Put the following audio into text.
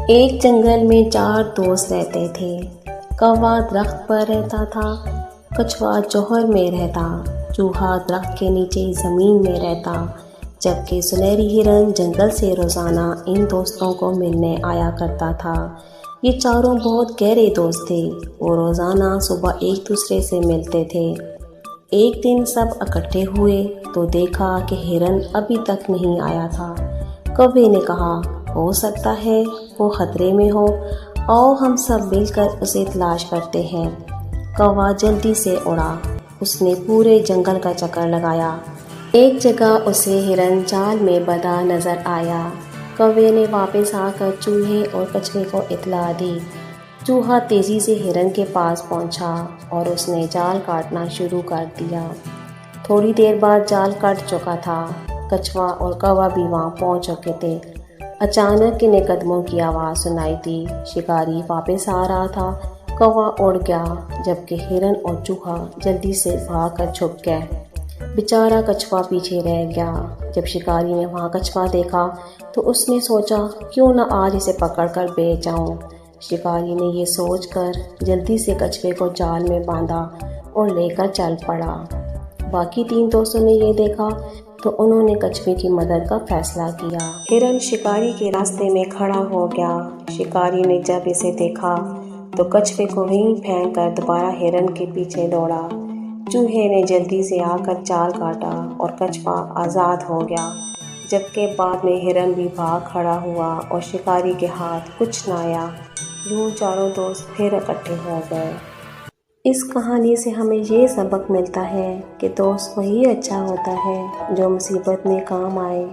ایک جنگل میں 4 دوست رہتے تھے۔ کوا درخت پر رہتا تھا، کچھوا جوہر میں رہتا، چوہا درخت کے نیچے زمین میں رہتا، جبکہ سنہری ہرن جنگل سے روزانہ ان دوستوں کو ملنے آیا کرتا تھا۔ یہ چاروں بہت گہرے دوست تھے۔ وہ روزانہ صبح ایک دوسرے سے ملتے تھے۔ ایک دن سب اکٹھے ہوئے تو دیکھا کہ ہرن ابھی تک نہیں آیا تھا۔ کوے نے کہا، ہو سکتا ہے وہ خطرے میں ہو، آؤ ہم سب مل کر اسے تلاش کرتے ہیں۔ کوا جلدی سے اڑا۔ اس نے پورے جنگل کا چکر لگایا۔ ایک جگہ اسے ہرن جال میں بندھا نظر آیا۔ کوے نے واپس آ کر چوہے اور کچھوے کو اطلاع دی۔ چوہا تیزی سے ہرن کے پاس پہنچا اور اس نے جال کاٹنا شروع کر دیا۔ تھوڑی دیر بعد جال کٹ چکا تھا۔ کچھوا اور کوا بھی وہاں پہنچ چکے تھے۔ اچانک انہیں قدموں کی آواز سنائی دی۔ شکاری واپس آ رہا تھا۔ کوا اڑ گیا، جبکہ ہرن اور چوہا جلدی سے بھاگ کر چھپ گئے۔ بیچارہ کچھوا پیچھے رہ گیا۔ جب شکاری نے وہاں کچھوا دیکھا تو اس نے سوچا، کیوں نہ آج اسے پکڑ کر بیچ جاؤں۔ شکاری نے یہ سوچ کر جلدی سے کچھوے کو جال میں باندھا اور لے کر چل پڑا۔ باقی 3 دوستوں نے یہ دیکھا تو انہوں نے کچھوے کی مدد کا فیصلہ کیا۔ ہرن شکاری کے راستے میں کھڑا ہو گیا۔ شکاری نے جب اسے دیکھا تو کچھوے کو وہیں پھینک کر دوبارہ ہرن کے پیچھے دوڑا۔ چوہے نے جلدی سے آ کر جال کاٹا اور کچھوا آزاد ہو گیا، جبکہ بعد میں ہرن بھی بھاگ کھڑا ہوا اور شکاری کے ہاتھ کچھ نہ آیا۔ یوں چاروں دوست پھر اکٹھے ہو گئے۔ اس کہانی سے ہمیں یہ سبق ملتا ہے کہ دوست وہی اچھا ہوتا ہے جو مصیبت میں کام آئے۔